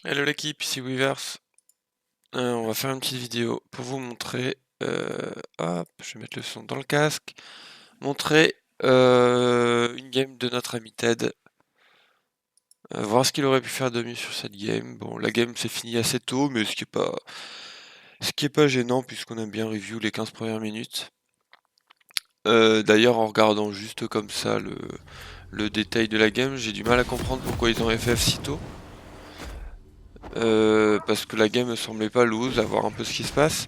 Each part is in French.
Hello l'équipe, ici Weavers. On va faire une petite vidéo pour vous montrer, hop, je vais mettre le son dans le casque, montrer une game de notre ami Ted, voir ce qu'il aurait pu faire de mieux sur cette game. Bon, la game s'est finie assez tôt, mais ce qui est pas gênant puisqu'on aime bien review les 15 premières minutes. D'ailleurs, en regardant juste comme ça le détail de la game, j'ai du mal à comprendre pourquoi ils ont FF si tôt. Parce que la game me semblait pas loose, à voir un peu ce qui se passe.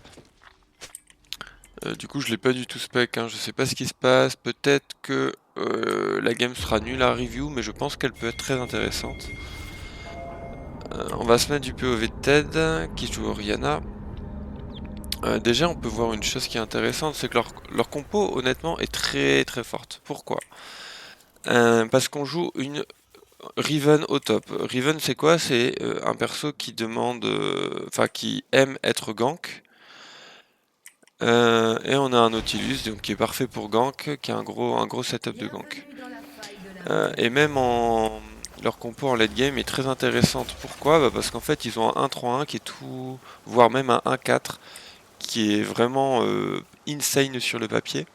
Du coup, je l'ai pas du tout spec, hein. Je sais pas ce qui se passe. Peut-être que la game sera nulle à review, mais je pense qu'elle peut être très intéressante. On va se mettre du POV de Ted, qui joue Oriana. Déjà, on peut voir une chose qui est intéressante, c'est que leur compo, honnêtement, est très très forte. Pourquoi? Parce qu'on joue une Riven au top. Riven, c'est quoi? C'est un perso qui demande, enfin, qui aime être gank. Et on a un Nautilus donc, qui est parfait pour gank, qui a un gros setup de gank. Et même leur compo en late game est très intéressante. Pourquoi? Bah parce qu'en fait ils ont un 1-3-1 qui est tout, voire même un 1-4 qui est vraiment insane sur le papier.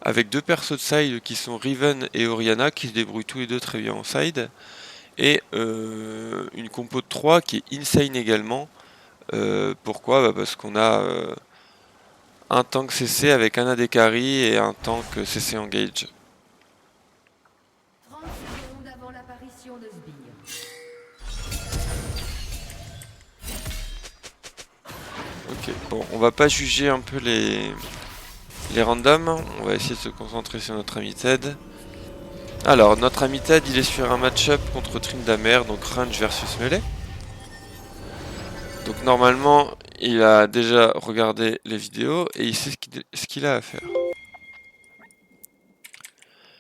Avec deux persos de side qui sont Riven et Oriana qui se débrouillent tous les deux très bien en side. Et une compo de 3 qui est insane également. Pourquoi? Bah parce qu'on a un tank CC avec un AD carry et un tank CC engage. 30 secondes avant l'apparition de Sbire. Ok, bon, on va pas juger un peu les randoms, on va essayer de se concentrer sur notre ami Ted. Alors, notre ami Ted, il est sur un match-up contre Tryndamere, donc range versus melee. Donc normalement, il a déjà regardé les vidéos et il sait ce qu'il a à faire.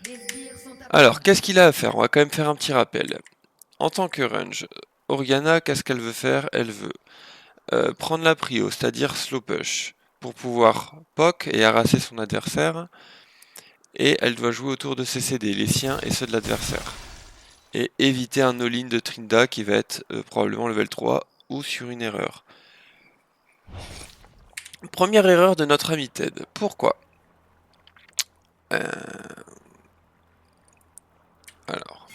Des sbires sont Alors, apparus. qu'est-ce qu'il a à faire? On va quand même faire un petit rappel. En tant que range, Oriana, qu'est-ce qu'elle veut faire? Elle veut prendre la prio, c'est-à-dire slow push, pour pouvoir poke et harasser son adversaire. Et elle doit jouer autour de ses CD, les siens et ceux de l'adversaire. Et éviter un all-in de Trinda qui va être probablement level 3 ou sur une erreur. Première erreur de notre ami Ted. Pourquoi? Alors.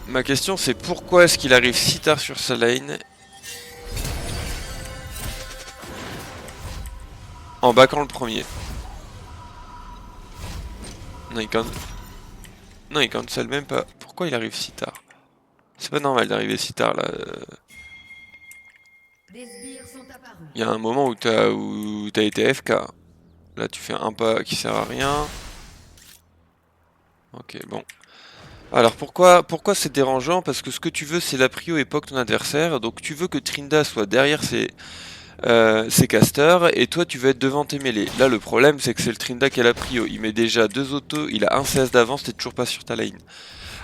Ma question c'est pourquoi est-ce qu'il arrive si tard sur sa lane en backant le premier? Non, il cancel même pas. Pourquoi il arrive si tard? C'est pas normal d'arriver si tard là. Des sbires sont apparus. Il y a un moment où t'as été FK. Là tu fais un pas qui sert à rien. Ok, bon. Alors pourquoi c'est dérangeant? Parce que ce que tu veux c'est la prio époque ton adversaire, donc tu veux que Trinda soit derrière ses casters, et toi tu veux être devant tes mêlées. Là le problème c'est que c'est le Trinda qui a la prio, il met déjà deux autos, il a un CS d'avance, t'es toujours pas sur ta lane.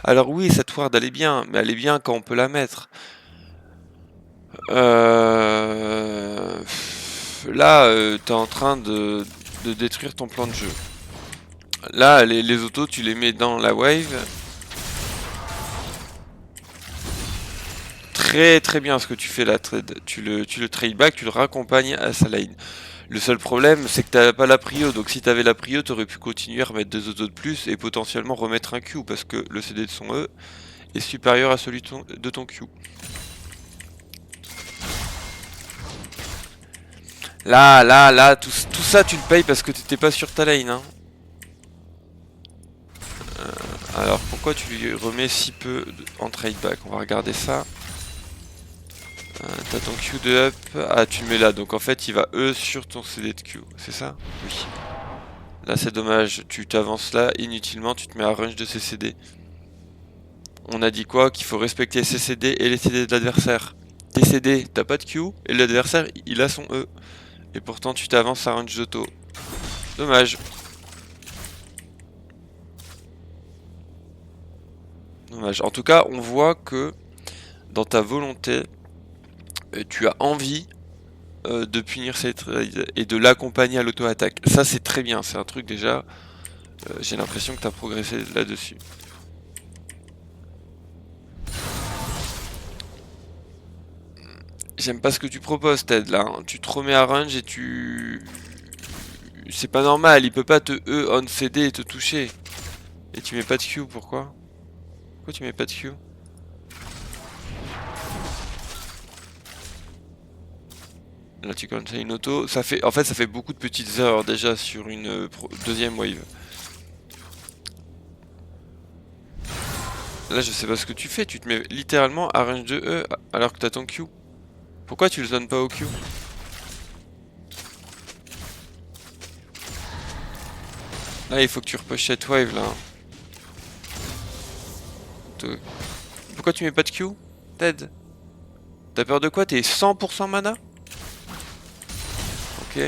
Alors oui, cette ward elle est bien, mais elle est bien quand on peut la mettre. Là t'es en train de détruire ton plan de jeu. Là les autos tu les mets dans la wave. Très très bien ce que tu fais là, trade. Tu le trade back, tu le raccompagnes à sa lane. Le seul problème, c'est que t'as pas la prio, donc si t'avais la prio, t'aurais pu continuer à remettre deux autos de plus et potentiellement remettre un Q, parce que le CD de son E est supérieur à celui de ton Q. Là, tout ça tu le payes parce que t'étais pas sur ta lane, hein. Alors pourquoi tu lui remets si peu en trade back? On va regarder ça. T'as ton Q de up, ah tu le mets là, donc en fait il va E sur ton CD de Q, c'est ça? Oui. Là c'est dommage, tu t'avances là, inutilement tu te mets à range de ses CD. On a dit quoi? Qu'il faut respecter ses CD et les CD de l'adversaire. Tes CD, t'as pas de Q, et l'adversaire il a son E. Et pourtant tu t'avances à range d'auto. Dommage. Dommage. En tout cas, on voit que dans ta volonté, tu as envie de punir cette trade et de l'accompagner à l'auto-attaque. Ça c'est très bien, c'est un truc déjà, j'ai l'impression que tu as progressé là-dessus. J'aime pas ce que tu proposes, Ted, là. Hein. Tu te remets à range et tu... C'est pas normal, il peut pas te on CD et te toucher. Et tu mets pas de Q, pourquoi? Pourquoi tu mets pas de Q? Là tu cancel une auto, ça fait, en fait ça fait beaucoup de petites erreurs déjà sur une deuxième wave. Là je sais pas ce que tu fais, tu te mets littéralement à range de E alors que t'as ton Q. Pourquoi tu le zones pas au Q? Là il faut que tu repush cette wave là. Pourquoi tu mets pas de Q, Ted? T'as peur de quoi? T'es 100% mana? Ok.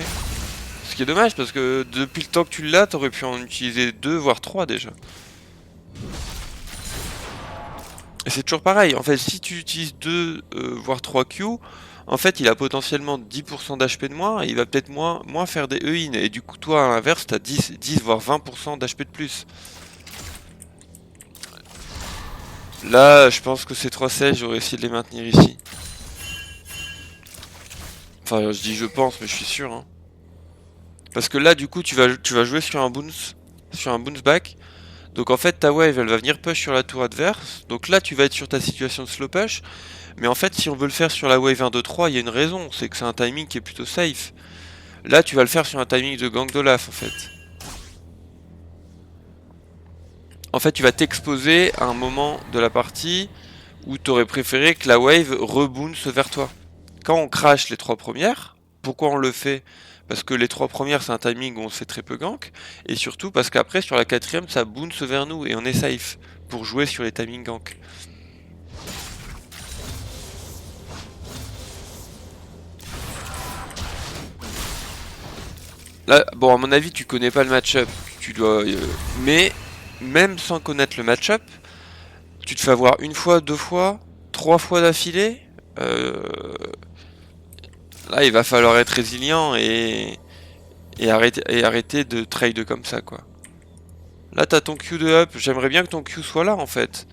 Ce qui est dommage parce que depuis le temps que tu l'as, t'aurais pu en utiliser 2 voire 3 déjà. Et c'est toujours pareil, en fait si tu utilises 2 voire 3 Q, en fait il a potentiellement 10% d'HP de moins et il va peut-être moins faire des E-in. Et du coup toi à l'inverse t'as 10 voire 20% d'HP de plus. Là je pense que ces 3 sièges j'aurais essayé de les maintenir ici. Enfin je dis je pense mais je suis sûr hein. Parce que là du coup tu vas jouer sur un bounce back. Donc en fait ta wave elle va venir push sur la tour adverse. Donc là tu vas être sur ta situation de slow push. Mais en fait si on veut le faire sur la wave 1, 2, 3, il y a une raison. C'est que c'est un timing qui est plutôt safe. Là tu vas le faire sur un timing de gank d'Olaf en fait. En fait tu vas t'exposer à un moment de la partie où tu aurais préféré que la wave rebounce vers toi. Quand on crash les 3 premières, pourquoi on le fait? Parce que les 3 premières c'est un timing où on se fait très peu gank, et surtout parce qu'après sur la 4ème ça bounce vers nous et on est safe pour jouer sur les timings gank. Là, bon à mon avis tu connais pas le match-up, tu dois, mais même sans connaître le match-up, tu te fais avoir une fois, 2 fois, 3 fois d'affilée. Là il va falloir être résilient et arrêter de trade comme ça quoi. Là t'as ton Q de up, j'aimerais bien que ton Q soit là en fait.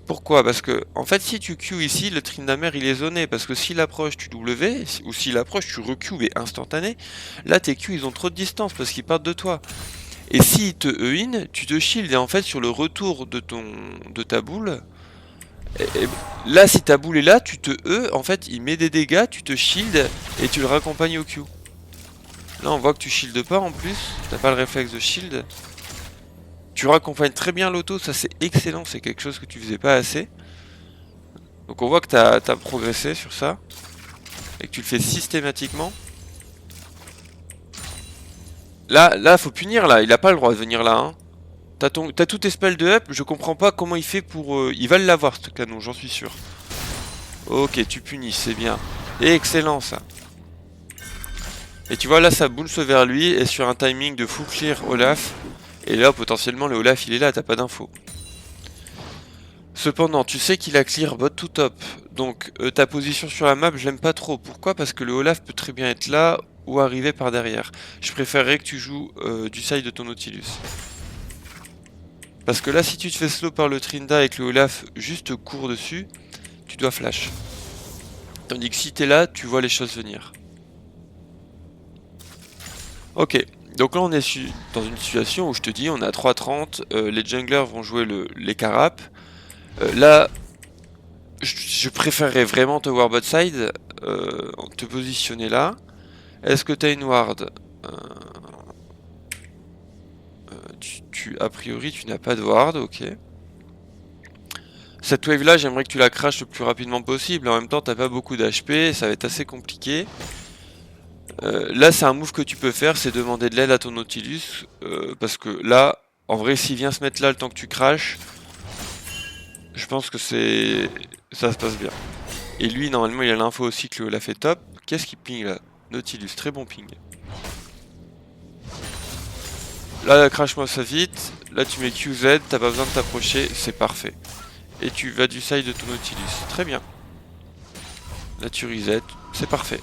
Pourquoi? Parce que en fait si tu Q ici, le Tryndamere il est zoné, parce que s'il approche tu W, ou s'il approche tu reQ mais instantané, là tes Q ils ont trop de distance parce qu'ils partent de toi. Et s'il te E-in, tu te shield et en fait sur le retour de ta boule, et là si ta boule est là, tu te E, en fait il met des dégâts, tu te shield et tu le raccompagnes au Q. Là on voit que tu shieldes pas en plus, t'as pas le réflexe de shield. Tu raccompagnes très bien l'auto, ça c'est excellent, c'est quelque chose que tu faisais pas assez. Donc on voit que t'as progressé sur ça. Et que tu le fais systématiquement. Là faut punir là, il a pas le droit de venir là. Hein. T'as tous tes spells de up, je comprends pas comment il fait pour... il va l'avoir ce canon, j'en suis sûr. Ok, tu punis, c'est bien. Et excellent ça. Et tu vois là ça bounce vers lui et sur un timing de full clear Olaf. Et là potentiellement le Olaf il est là, t'as pas d'infos. Cependant tu sais qu'il a clear bot to top. Donc ta position sur la map je l'aime pas trop. Pourquoi? Parce que le Olaf peut très bien être là ou arriver par derrière. Je préférerais que tu joues du side de ton Nautilus. Parce que là si tu te fais slow par le Trinda et que le Olaf juste court dessus, tu dois flash. Tandis que si t'es là, tu vois les choses venir. Ok, donc là on est dans une situation où je te dis on est à 3:30, les junglers vont jouer les carapes. Là, je préférerais vraiment te voir bot side, te positionner là. Est-ce que t'as une ward? A priori tu n'as pas de ward, ok. Cette wave là j'aimerais que tu la crashes le plus rapidement possible, en même temps t'as pas beaucoup d'HP, ça va être assez compliqué. Là c'est un move que tu peux faire, c'est demander de l'aide à ton Nautilus, parce que là, en vrai s'il vient se mettre là le temps que tu crashes, je pense que ça se passe bien. Et lui normalement il a l'info aussi que le Olaf est top. Qu'est-ce qu'il ping là? Nautilus, très bon ping. Là crash-moi ça vite, là tu mets QZ, t'as pas besoin de t'approcher, c'est parfait. Et tu vas du side de ton Nautilus, très bien. Là tu reset, c'est parfait.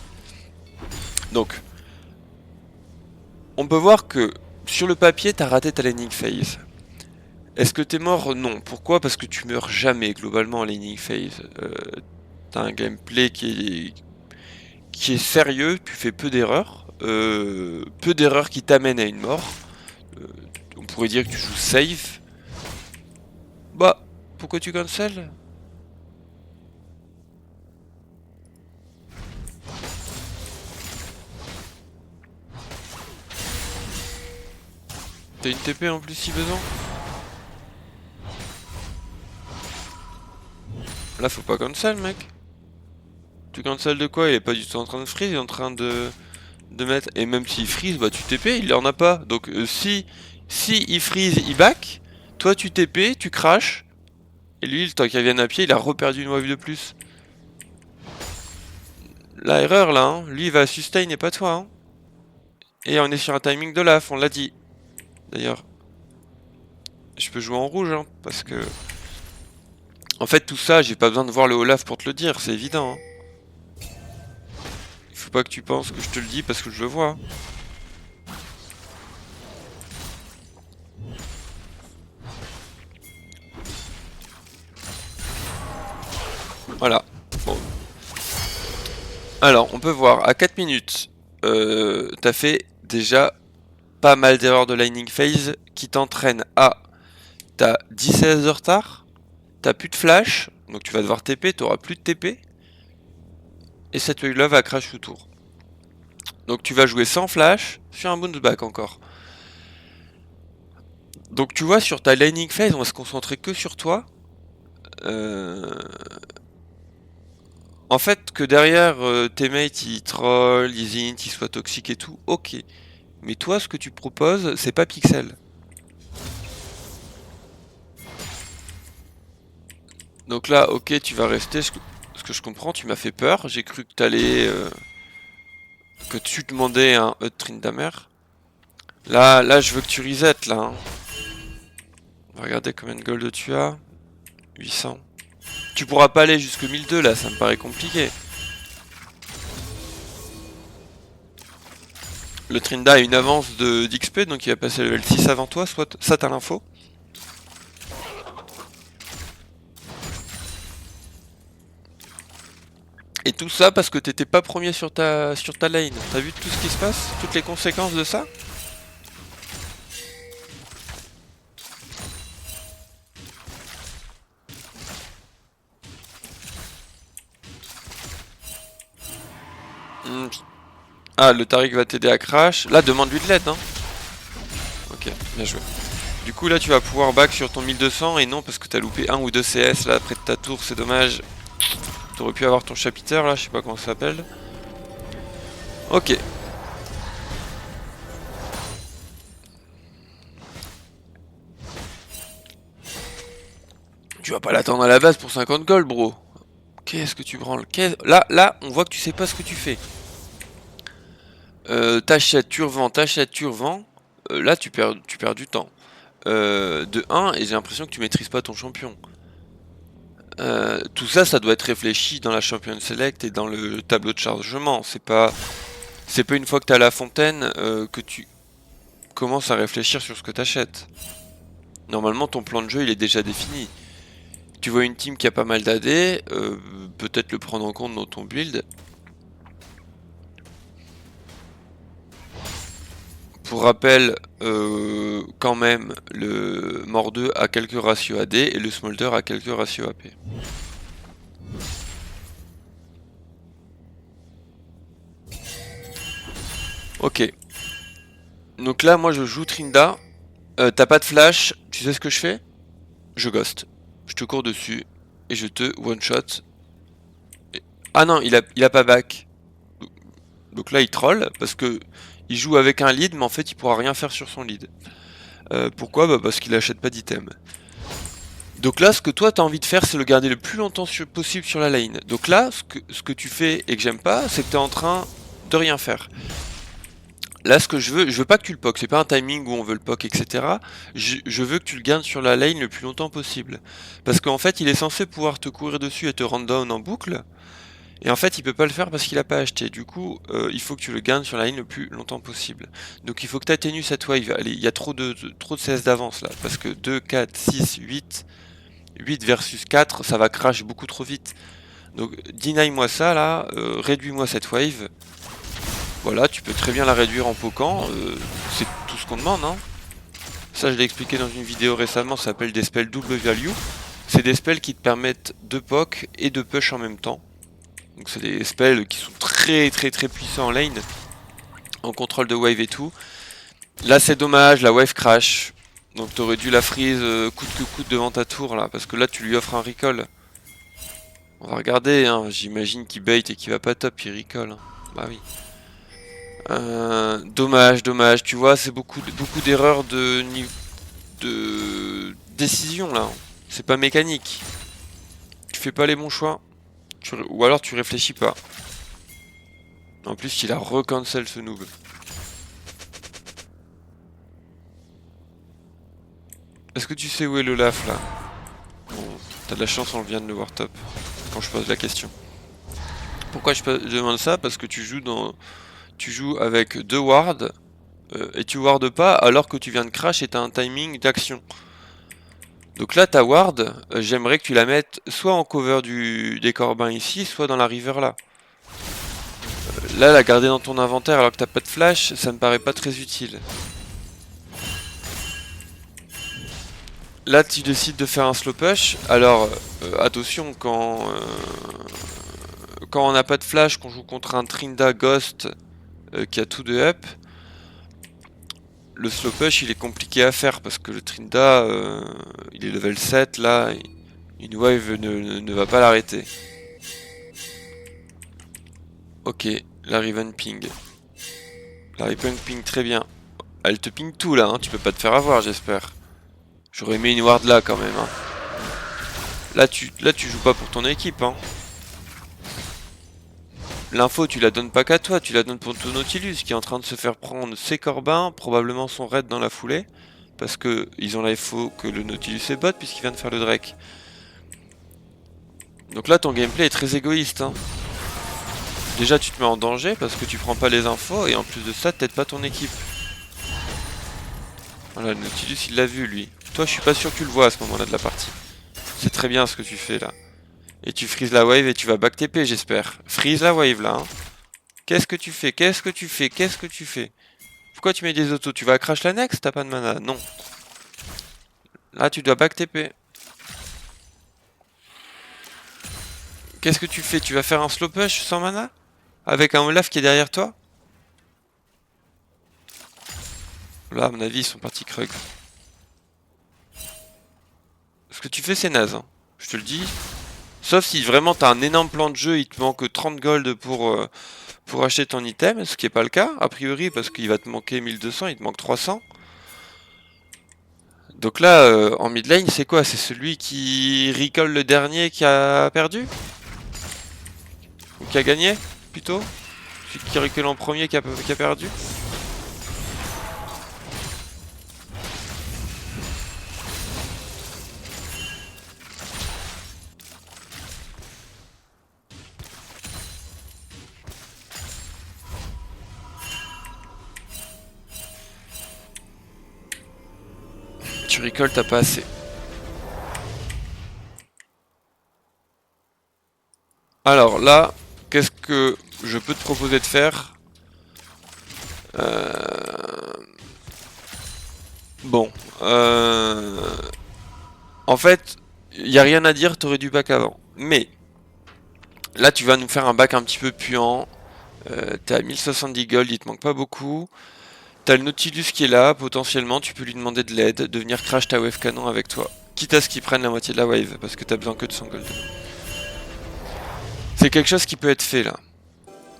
Donc, on peut voir que sur le papier t'as raté ta laning phase. Est-ce que t'es mort? Non. Pourquoi? Parce que tu meurs jamais globalement en laning phase. T'as un gameplay qui est sérieux, tu fais peu d'erreurs. Peu d'erreurs qui t'amènent à une mort. On pourrait dire que tu joues safe. Bah, pourquoi tu cancel? T'as une TP en plus si besoin? Là faut pas cancel mec. Tu cancel de quoi? Il est pas du tout en train de freeze, il est en train de mettre... Et même s'il freeze, bah tu TP, il en a pas. Donc si il freeze, il back. Toi tu TP, tu crash. Et lui, le temps qu'il revienne à pied, il a reperdu une wave de plus. La erreur là, hein. Lui il va sustain et pas toi. Hein. Et on est sur un timing de laf, on l'a dit. D'ailleurs. Je peux jouer en rouge, hein, parce que... En fait tout ça, j'ai pas besoin de voir le Olaf pour te le dire, c'est évident. Hein. Il faut pas que tu penses que je te le dis parce que je le vois. Hein. Voilà. Bon. Alors, on peut voir, à 4 minutes, t'as fait déjà pas mal d'erreurs de Lightning Phase qui t'entraînent à... T'as 10-16 de retard, t'as plus de flash, donc tu vas devoir TP, t'auras plus de TP, et cette wave-là va crash tout tour. Donc tu vas jouer sans flash, sur un bounce back encore. Donc tu vois, sur ta Lightning Phase, on va se concentrer que sur toi. En fait, que derrière tes mates ils troll, ils int, ils soient toxiques et tout, ok. Mais toi, ce que tu proposes, c'est pas Pixel. Donc là, ok, tu vas rester. Ce que je comprends, tu m'as fait peur. J'ai cru que t'allais... que tu demandais un Tryndamere. Là, je veux que tu reset, là. Hein. On va regarder combien de gold tu as. 800. Tu pourras pas aller jusque 1002, là, ça me paraît compliqué. Le Trinda a une avance d'XP, donc il va passer level 6 avant toi, soit ça t'as l'info. Et tout ça parce que t'étais pas premier sur ta lane. T'as vu tout ce qui se passe? Toutes les conséquences de ça? Ah, le Tariq va t'aider à crash. Là, demande-lui de l'aide, hein. Ok, bien joué. Du coup, là, tu vas pouvoir back sur ton 1200 et non parce que t'as loupé 1 ou 2 CS là près de ta tour, c'est dommage. T'aurais pu avoir ton chapitre là, je sais pas comment ça s'appelle. Ok. Tu vas pas l'attendre à la base pour 50 gold, bro. Qu'est-ce que tu branles? Là, on voit que tu sais pas ce que tu fais. T'achètes, tu revends, t'achètes, tu revends. Là, tu perds du temps. De 1, et j'ai l'impression que tu maîtrises pas ton champion. Tout ça, ça doit être réfléchi dans la Champion Select et dans le tableau de chargement. C'est pas une fois que t'as la fontaine que tu commences à réfléchir sur ce que t'achètes. Normalement, ton plan de jeu, il est déjà défini. Tu vois une team qui a pas mal d'AD, peut-être le prendre en compte dans ton build. Pour rappel, quand même, le Mordeux a quelques ratios AD et le Smolder a quelques ratios AP. Ok. Donc là, moi je joue Trinda. T'as pas de flash, tu sais ce que je fais? Je ghost. Je te cours dessus et je te one-shot. Ah non, il a pas back. Donc là, il troll parce que il joue avec un lead, mais en fait, il pourra rien faire sur son lead. Pourquoi? Bah parce qu'il achète pas d'item. Donc là, ce que toi, t'as envie de faire, c'est le garder le plus longtemps possible sur la lane. Donc là, ce que tu fais et que j'aime pas, c'est que t'es en train de rien faire. Là, ce que je veux pas que tu le poques, c'est pas un timing où on veut le poke, etc. Je veux que tu le gardes sur la lane le plus longtemps possible. Parce qu'en fait, il est censé pouvoir te courir dessus et te run down en boucle. Et en fait, il peut pas le faire parce qu'il a pas acheté. Du coup, il faut que tu le gardes sur la lane le plus longtemps possible. Donc il faut que tu atténues cette wave. Allez, il y a trop de CS d'avance là. Parce que 2, 4, 6, 8 versus 4, ça va crash beaucoup trop vite. Donc deny-moi ça là, réduis-moi cette wave. Voilà, tu peux très bien la réduire en poquant, c'est tout ce qu'on demande, hein. Ça je l'ai expliqué dans une vidéo récemment, ça s'appelle des spells double value. C'est des spells qui te permettent de poke et de push en même temps. Donc c'est des spells qui sont très puissants en lane, en contrôle de wave et tout. Là c'est dommage, la wave crash. Donc t'aurais dû la freeze coûte que coûte devant ta tour là, parce que là tu lui offres un recall. On va regarder, hein. J'imagine qu'il bait et qu'il va pas top, il recall. Hein. Bah oui. Dommage, tu vois, c'est beaucoup d'erreurs de décision là. C'est pas mécanique. Tu fais pas les bons choix. Ou alors tu réfléchis pas. En plus, il a recancel ce noob. Est-ce que tu sais où est le Laf là? Bon, t'as de la chance, on vient de le voir top. Quand je pose la question. Pourquoi je demande ça? Parce que tu joues avec 2 wards et tu wardes pas alors que tu viens de crash et t'as un timing d'action. Donc là ta ward, j'aimerais que tu la mettes soit en cover des corbins ici, soit dans la river là. Là la garder dans ton inventaire alors que t'as pas de flash, ça me paraît pas très utile. Là tu décides de faire un slow push, alors attention quand on n'a pas de flash, qu'on joue contre un Trinda Ghost qui a tout de up, le slow push il est compliqué à faire parce que le Trinda il est level 7 là, une wave ne va pas l'arrêter. Ok, la Riven ping. La Riven ping très bien. Elle te ping tout là, hein, tu peux pas te faire avoir j'espère. J'aurais mis une ward là quand même. Hein. Là tu joues pas pour ton équipe. Hein. L'info tu la donnes pas qu'à toi, tu la donnes pour ton Nautilus qui est en train de se faire prendre ses corbins, probablement son raid dans la foulée. Parce que ils ont l'info que le Nautilus est bot puisqu'il vient de faire le Drake. Donc là ton gameplay est très égoïste. Hein. Déjà tu te mets en danger parce que tu prends pas les infos et en plus de ça t'aides pas ton équipe. Voilà, le Nautilus il l'a vu lui. Toi je suis pas sûr que tu le vois à ce moment là de la partie. C'est très bien ce que tu fais là. Et tu freezes la wave et tu vas back TP j'espère. Freeze la wave là. Hein. Qu'est-ce que tu fais? Qu'est-ce que tu fais? Qu'est-ce que tu fais? Pourquoi tu mets des autos? Tu vas crash la next? T'as pas de mana? Non. Là tu dois back TP. Qu'est-ce que tu fais? Tu vas faire un slow push sans mana? Avec un Olaf qui est derrière toi? Là à mon avis ils sont partis Krug. Ce que tu fais c'est naze. Hein. Je te le dis. Sauf si vraiment t'as un énorme plan de jeu, il te manque 30 gold pour acheter ton item, ce qui est pas le cas, a priori, parce qu'il va te manquer 1200, il te manque 300. Donc là, en mid lane, c'est quoi? C'est celui qui recall le dernier qui a perdu? Ou qui a gagné, plutôt? Celui qui recall en premier qui a perdu? Tu recall, t'as pas assez. Alors là, qu'est-ce que je peux te proposer de faire? Bon. En fait, il n'y a rien à dire, t'aurais dû back avant. Mais, là tu vas nous faire un back un petit peu puant. T'es à 1070 gold, il te manque pas beaucoup. T'as le Nautilus qui est là, potentiellement tu peux lui demander de l'aide, de venir crash ta wave canon avec toi. Quitte à ce qu'il prenne la moitié de la wave, parce que t'as besoin que de son gold. C'est quelque chose qui peut être fait là.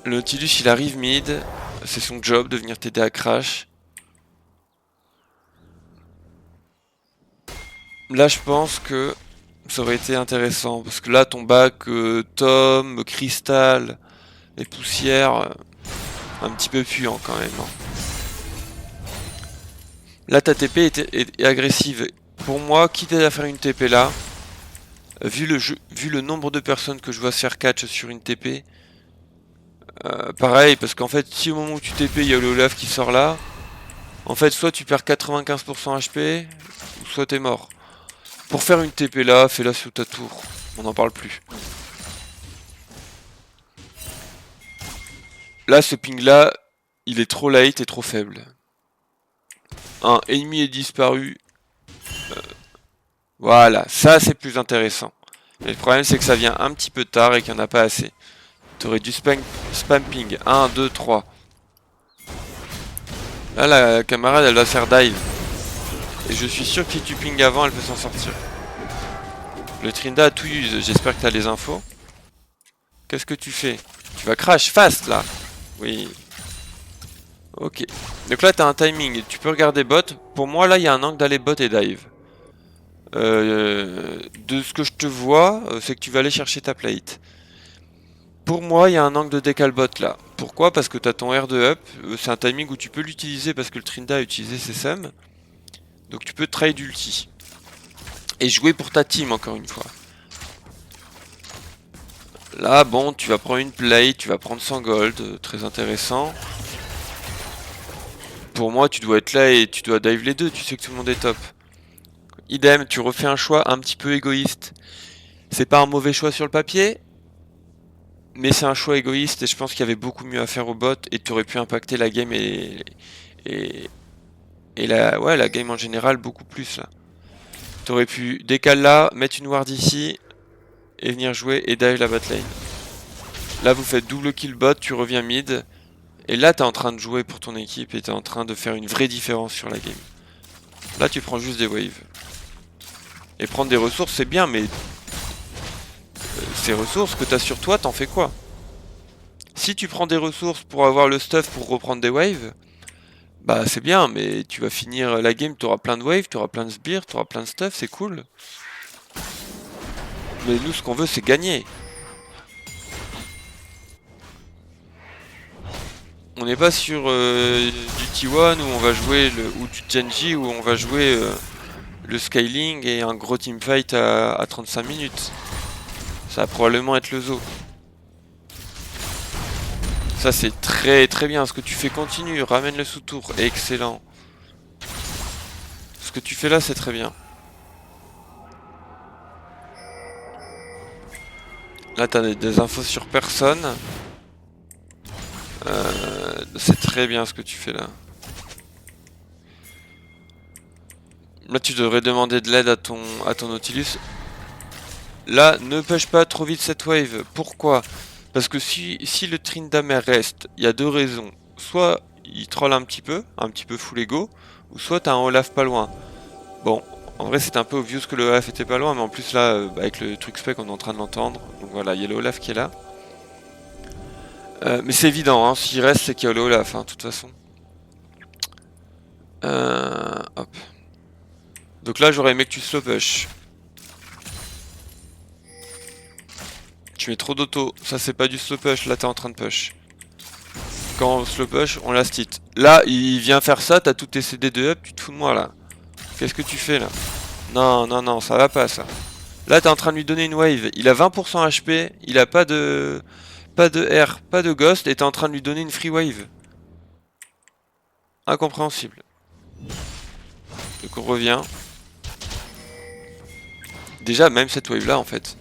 Le Nautilus il arrive mid, c'est son job de venir t'aider à crash. Là je pense que ça aurait été intéressant, parce que là ton back Tom, Cristal et Poussière, un petit peu puant quand même. Hein. Là ta TP est agressive. Pour moi, quitte à faire une TP là, vu le nombre de personnes que je vois se faire catch sur une TP, pareil, parce qu'en fait, si au moment où tu TP, il y a le Olaf qui sort là, en fait, soit tu perds 95% HP, ou soit t'es mort. Pour faire une TP là, fais-la sous ta tour, on n'en parle plus. Là, ce ping là, il est trop late et trop faible. Un ennemi est disparu. Voilà, ça c'est plus intéressant. Mais le problème c'est que ça vient un petit peu tard et qu'il n'y en a pas assez. T'aurais dû spam ping. 1, 2, 3. Là, la camarade, elle va faire dive. Et je suis sûr que si tu ping avant, elle peut s'en sortir. Le Trinda a tout use. J'espère que t'as les infos. Qu'est-ce que tu fais? Tu vas crash fast, là. Oui. Ok. Donc là, t'as un timing. Tu peux regarder bot. Pour moi, là, il y a un angle d'aller bot et dive. De ce que je te vois, c'est que tu vas aller chercher ta plate. Pour moi, il y a un angle de décal bot là. Pourquoi? Parce que tu as ton R2 up. C'est un timing où tu peux l'utiliser parce que le Trinda a utilisé ses sums. Donc tu peux trade ulti. Et jouer pour ta team encore une fois. Là, bon, tu vas prendre une plate, tu vas prendre 100 gold. Très intéressant. Pour moi, tu dois être là et tu dois dive les deux. Tu sais que tout le monde est top. Idem, tu refais un choix un petit peu égoïste. C'est pas un mauvais choix sur le papier. Mais c'est un choix égoïste et je pense qu'il y avait beaucoup mieux à faire au bot et tu aurais pu impacter la game et, la game en général beaucoup plus là. Tu aurais pu décaler là, mettre une ward ici et venir jouer et dive la bot lane. Là vous faites double kill bot, tu reviens mid et là t'es en train de jouer pour ton équipe et t'es en train de faire une vraie différence sur la game. Là tu prends juste des waves. Et prendre des ressources c'est bien mais ces ressources que t'as sur toi t'en fais quoi? Si tu prends des ressources pour avoir le stuff pour reprendre des waves, bah c'est bien, mais tu vas finir la game, tu auras plein de waves, tu auras plein de sbires, tu auras plein de stuff, c'est cool. Mais nous ce qu'on veut c'est gagner. On n'est pas sur du T1 où on va jouer ou du Genji où on va jouer le scaling et un gros teamfight à 35 minutes. Ça va probablement être le zoo. Ça c'est très très bien, ce que tu fais continue, ramène le sous-tour, excellent. Ce que tu fais là c'est très bien. Là t'as des infos sur personne. C'est très bien ce que tu fais là. Là tu devrais demander de l'aide à ton Nautilus. Là ne push pas trop vite cette wave. Pourquoi? Parce que si le Tryndamere reste, il y a deux raisons. Soit il troll un petit peu full ego, ou soit t'as un Olaf pas loin. Bon, en vrai c'est un peu obvious que le Olaf était pas loin, mais en plus là, avec le truc spec on est en train de l'entendre. Donc voilà, il y a le Olaf qui est là. Mais c'est évident, hein, s'il reste c'est qu'il y a le Olaf, de toute façon. Hop. Donc là j'aurais aimé que tu slow push. Tu mets trop d'auto, ça c'est pas du slow push, là t'es en train de push. Quand on slow push, on last hit. Là il vient faire ça, t'as tous tes CD de up, tu te fous de moi là. Qu'est-ce que tu fais là? Non, non, non, ça va pas ça. Là t'es en train de lui donner une wave, il a 20% HP, il a pas de R, pas de ghost, et t'es en train de lui donner une free wave. Incompréhensible. Donc on revient. Déjà même cette wave là en fait.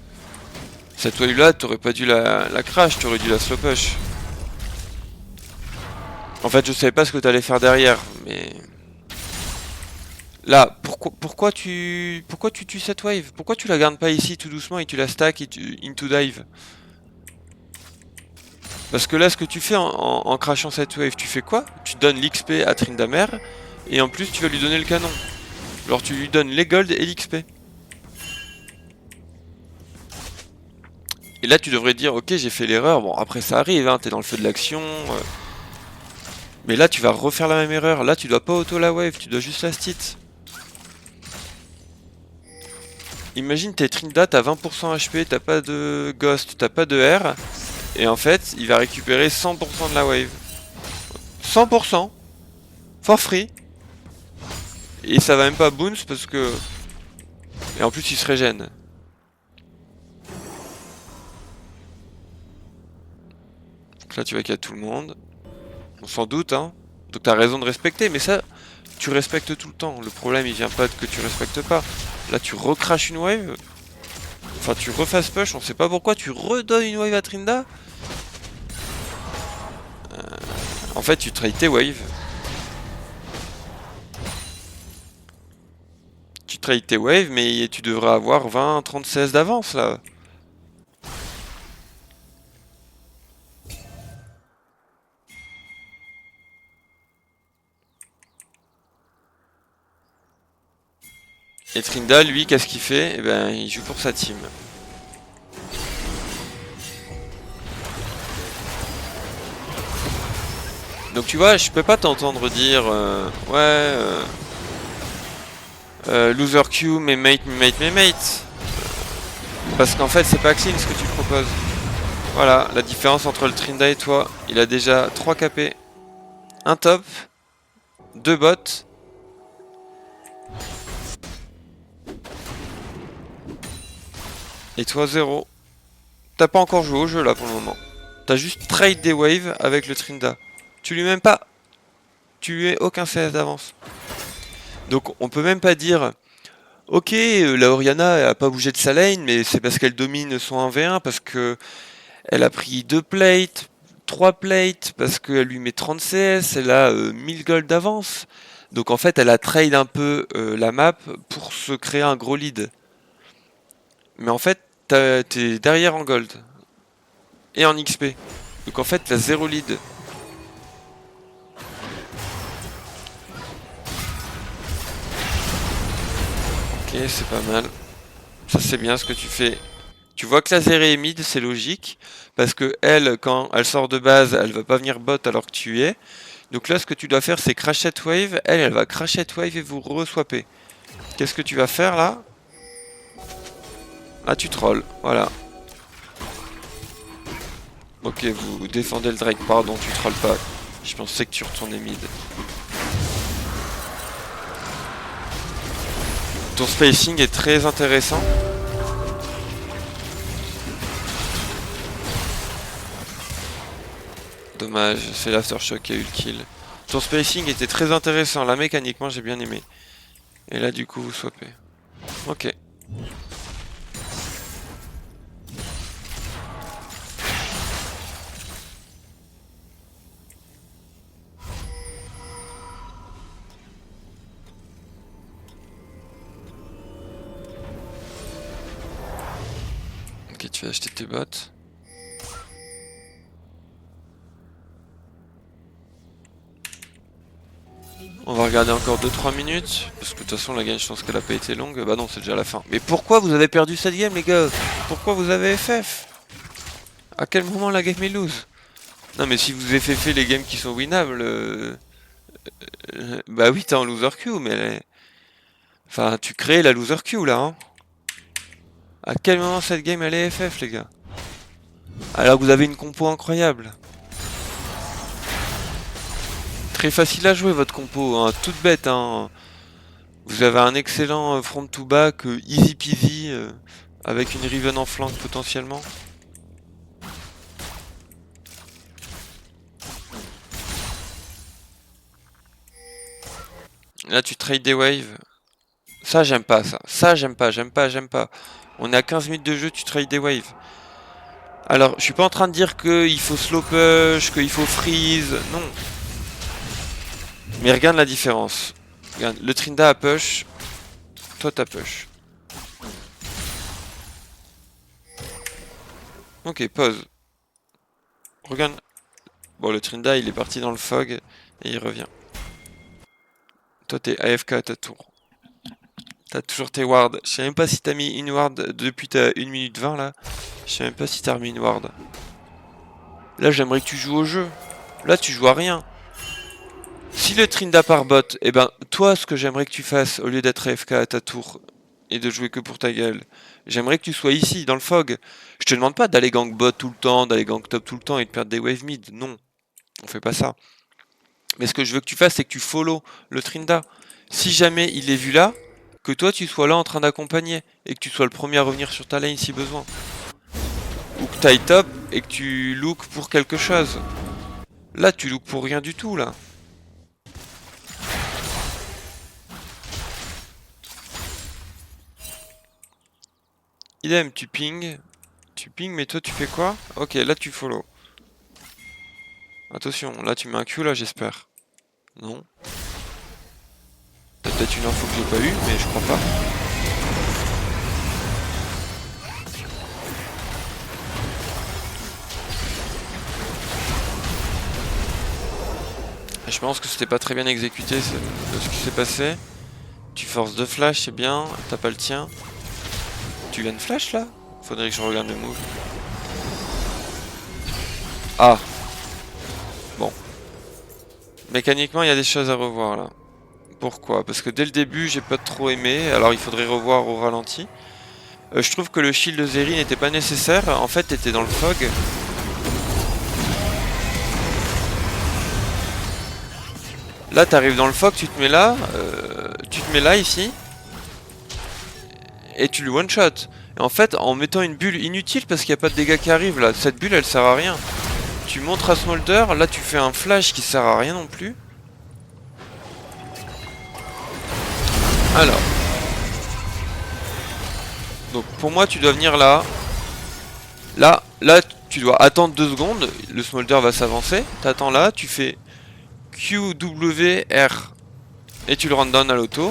Cette wave là t'aurais pas dû la crash, t'aurais dû la slow push. En fait je savais pas ce que t'allais faire derrière, mais... Là, pourquoi tu tues cette wave? Pourquoi tu la gardes pas ici tout doucement et tu la stack et tu into dive? Parce que là ce que tu fais en crashant cette wave, tu fais quoi? Tu donnes l'XP à Tryndamere et en plus tu vas lui donner le canon. Alors tu lui donnes les gold et l'XP. Et là tu devrais dire ok j'ai fait l'erreur, bon après ça arrive, t'es dans le feu de l'action. Mais là tu vas refaire la même erreur, là tu dois pas auto la wave, tu dois juste la stit. Imagine t'es Trinda, t'as 20% HP, t'as pas de ghost, t'as pas de R. Et en fait il va récupérer 100% de la wave. 100% for free. Et ça va même pas bounce parce que... Et en plus il se régène. Donc là tu vois qu'il y a tout le monde. On s'en doute hein. Donc t'as raison de respecter, mais ça, tu respectes tout le temps. Le problème il vient pas de que tu respectes pas. Là tu recraches une wave. Enfin tu refasses push, on sait pas pourquoi, tu redonnes une wave à Trinda. En fait, tu trades tes waves. Tu trades tes waves, mais tu devrais avoir 20, 30, 16 d'avance là. Et Trinda, lui, qu'est-ce qu'il fait? Eh ben, il joue pour sa team. Donc tu vois, je peux pas t'entendre dire ouais, loser Q, mais mate. Parce qu'en fait, c'est pas clean ce que tu proposes. Voilà, la différence entre le Trinda et toi. Il a déjà 3 KP, un top, 2 bots. Et toi, 0. T'as pas encore joué au jeu là pour le moment. T'as juste trade des waves avec le Trinda. Tu lui mets même pas. Tu lui as aucun CS d'avance. Donc on peut même pas dire ok, la Orianna a pas bougé de sa lane, mais c'est parce qu'elle domine son 1v1, parce que elle a pris 2 plates, 3 plates, parce qu'elle lui met 30 CS, elle a 1000 gold d'avance. Donc en fait, elle a trade un peu la map pour se créer un gros lead. Mais en fait, t'es derrière en gold et en XP. Donc en fait, t'as 0 lead. Ok, c'est pas mal. Ça, c'est bien ce que tu fais. Tu vois que la Zéré est mid, c'est logique. Parce que elle, quand elle sort de base, elle va pas venir bot alors que tu y es. Donc là, ce que tu dois faire, c'est crash cette wave. Elle va crash cette wave et vous re-swapper. Qu'est-ce que tu vas faire là? Ah, tu trolls. Voilà. Ok, vous défendez le Drake. Pardon, tu trolls pas. Je pensais que tu retournais mid. Ton spacing est très intéressant. Dommage, c'est l'aftershock qui a eu le kill. Ton spacing était très intéressant. Là, mécaniquement, j'ai bien aimé. Et là, du coup, vous swappez. Ok. Ok, tu vas acheter tes bots. On va regarder encore 2-3 minutes. Parce que de toute façon, la game, je pense qu'elle a pas été longue. Bah non, c'est déjà la fin. Mais pourquoi vous avez perdu cette game, les gars? Pourquoi vous avez FF? À quel moment la game est lose? Non, mais si vous FFez les games qui sont winnables, bah oui, t'es en loser queue, mais enfin, tu crées la loser queue là, hein. À quel moment cette game elle est FF, les gars? Alors que vous avez une compo incroyable. Très facile à jouer votre compo, hein, toute bête, hein. Vous avez un excellent front to back, easy peasy, avec une Riven en flank potentiellement. Là tu trades des waves. Ça j'aime pas ça. Ça j'aime pas. On est à 15 minutes de jeu, tu trades des waves. Alors je suis pas en train de dire qu'il faut slow push, qu'il faut freeze, non. Mais regarde la différence. Regarde, le Trinda a push, toi t'as push. Ok, pause. Regarde. Bon, le Trinda il est parti dans le fog et il revient. Toi t'es AFK à ta tour. T'as toujours tes wards. Je sais même pas si t'as mis une ward depuis ta 1 minute 20 là. Je sais même pas si t'as remis une ward. Là j'aimerais que tu joues au jeu. Là tu joues à rien. Si le Trinda part bot, eh ben toi ce que j'aimerais que tu fasses au lieu d'être AFK à ta tour et de jouer que pour ta gueule, j'aimerais que tu sois ici dans le fog. Je te demande pas d'aller gank bot tout le temps, d'aller gank top tout le temps et de perdre des wave mid. Non, on fait pas ça. Mais ce que je veux que tu fasses c'est que tu follow le Trinda. Si jamais il est vu là, que toi tu sois là en train d'accompagner et que tu sois le premier à revenir sur ta lane si besoin. Ou que t'ailles top et que tu look pour quelque chose. Là tu look pour rien du tout là. Idem, tu ping, mais toi tu fais quoi? Ok, là tu follow. Attention, là tu mets un Q là j'espère. Non. T'as peut-être une info que j'ai pas eue, mais je crois pas. Je pense que c'était pas très bien exécuté ce qui s'est passé. Tu forces 2 flash, c'est bien. T'as pas le tien. Tu viens de flash là? Faudrait que je regarde le move. Ah. Bon. Mécaniquement, il y a des choses à revoir là. Pourquoi? Parce que dès le début, j'ai pas trop aimé. Alors il faudrait revoir au ralenti. Je trouve que le shield de Zeri n'était pas nécessaire. En fait, t'étais dans le fog. Là, t'arrives dans le fog, tu te mets là, ici, et tu le one-shot. Et en fait, en mettant une bulle inutile, parce qu'il n'y a pas de dégâts qui arrivent, là, cette bulle, elle sert à rien. Tu montres à Smolder, là, tu fais un flash qui sert à rien non plus. Alors. Donc, pour moi, tu dois venir là. Là, tu dois attendre 2 secondes, le Smolder va s'avancer. T'attends là, tu fais Q, W, R. Et tu le run down à l'auto.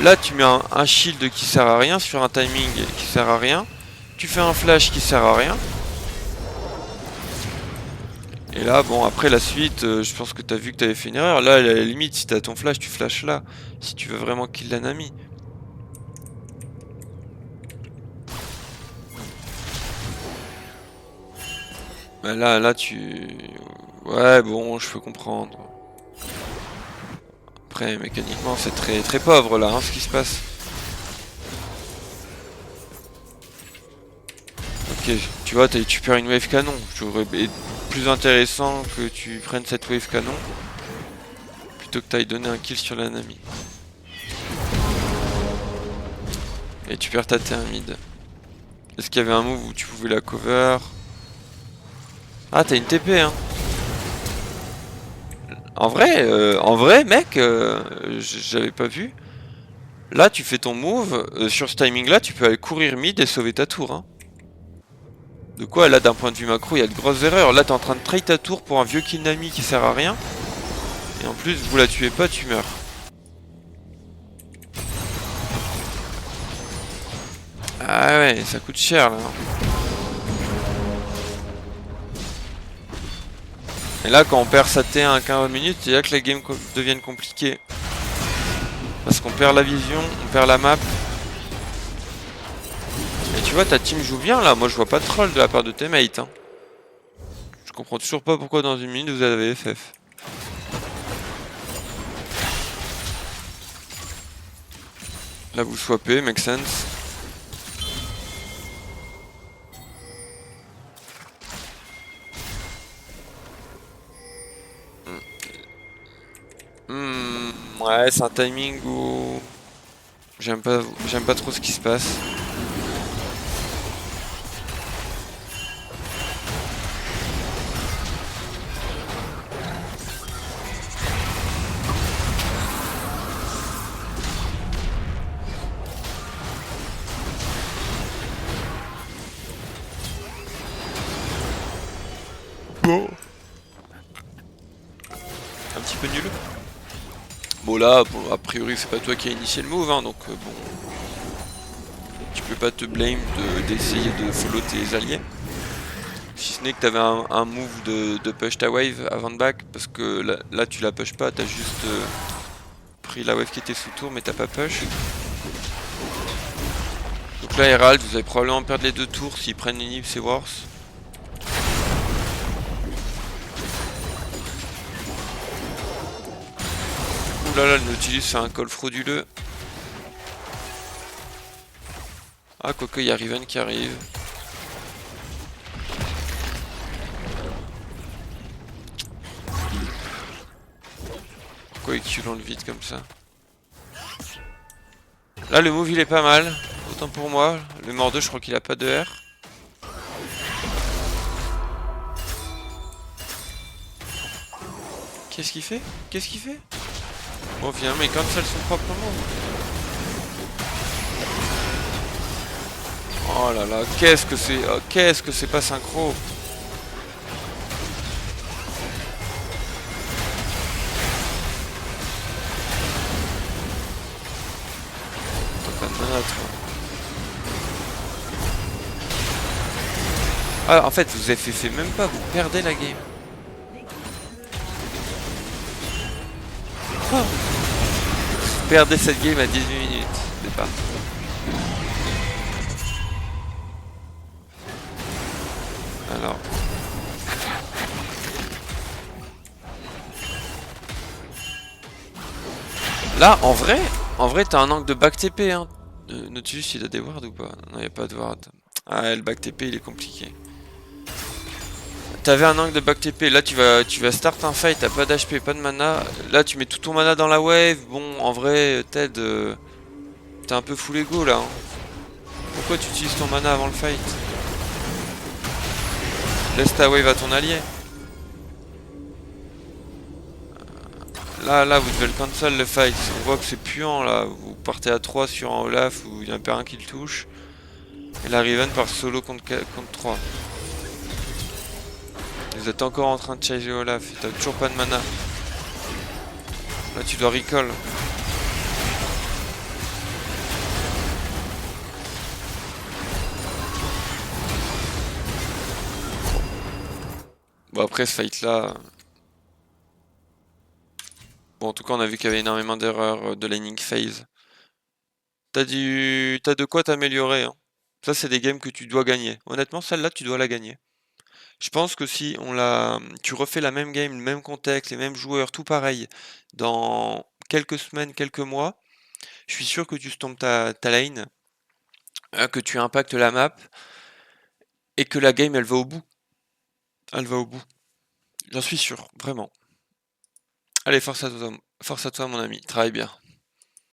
Là tu mets un shield qui sert à rien sur un timing qui sert à rien. Tu fais un flash qui sert à rien. Et là bon après la suite je pense que t'as vu que t'avais fait une erreur. Là à la limite si t'as ton flash tu flashes là. Si tu veux vraiment kill la Nami. Bah là tu... Ouais bon je peux comprendre. Après mécaniquement c'est très pauvre là hein, ce qui se passe. Ok, tu vois, tu perds une wave canon. J'aurais plus intéressant que tu prennes cette wave canon plutôt que t'ailles donner un kill sur la Nami. Et tu perds ta T1 mid. Est-ce qu'il y avait un move où tu pouvais la cover? Ah, t'as une TP, hein. En vrai, mec, j'avais pas vu. Là, tu fais ton move. Sur ce timing-là, tu peux aller courir mid et sauver ta tour, hein. De quoi, là, d'un point de vue macro, il y a de grosses erreurs. Là, t'es en train de trade ta tour pour un vieux kill Nami qui sert à rien. Et en plus, vous la tuez pas, tu meurs. Ah ouais, ça coûte cher, là. Et là, quand on perd sa T1 à 15 minutes, c'est là que les games deviennent compliquées. Parce qu'on perd la vision, on perd la map. Et tu vois, ta team joue bien, là. Moi, je vois pas de troll de la part de tes mates, hein. Je comprends toujours pas pourquoi dans une minute, vous avez FF. Là, vous swappez, make sense. Ouais, c'est un timing où j'aime pas trop ce qui se passe. Bon. Un petit peu nul. Bon là, bon, a priori c'est pas toi qui as initié le move, hein, donc bon, tu peux pas te blame d'essayer de follow tes alliés. Si ce n'est que t'avais un move de push ta wave avant de back, parce que là tu la push pas, t'as juste pris la wave qui était sous tour mais t'as pas push. Donc là Herald, vous allez probablement perdre les 2 tours, s'ils prennent l'inhib c'est worse. Là, le Nautilus fait un call frauduleux. Ah, quoique, il y a Riven qui arrive. Pourquoi il tue dans le vide comme ça? Là, le move il est pas mal. Autant pour moi. Le Mordeau, je crois qu'il a pas de R. Qu'est-ce qu'il fait? Qu'est-ce qu'il fait? Bon, finalement, il cancel son propre move. Oh là là, qu'est-ce que c'est pas synchro. Pas de mana, toi. Ah, en fait, vous FF même pas, vous perdez la game. Oh, vous perdez cette game à 18 minutes. C'est pas. Alors. Là, en vrai, t'as un angle de back TP, hein. Nautilus, il a des wards ou pas? Non, il a pas de ward. Ah, le back TP, il est compliqué. T'avais un angle de back TP, là tu vas start un fight, t'as pas d'HP, pas de mana. Là, tu mets tout ton mana dans la wave. Bon, en vrai, Ted, t'es un peu full ego là. Hein. Pourquoi tu utilises ton mana avant le fight? Laisse ta wave à ton allié. Là, vous devez le cancel le fight. On voit que c'est puant là. Vous partez à 3 sur un Olaf où il y a pas un qui le touche. Et la Riven part solo contre 3. Vous êtes encore en train de chaser Olaf. T'as toujours pas de mana. Là, tu dois recall. Bon, après ce fight là. Bon, en tout cas, on a vu qu'il y avait énormément d'erreurs de laning phase. T'as de quoi t'améliorer. Hein. Ça, c'est des games que tu dois gagner. Honnêtement, celle-là, tu dois la gagner. Je pense que si tu refais la même game, le même contexte, les mêmes joueurs, tout pareil, dans quelques semaines, quelques mois, je suis sûr que tu stompes ta lane, que tu impactes la map, et que la game, elle va au bout. Elle va au bout. J'en suis sûr, vraiment. Allez, force à toi, mon ami. Travaille bien.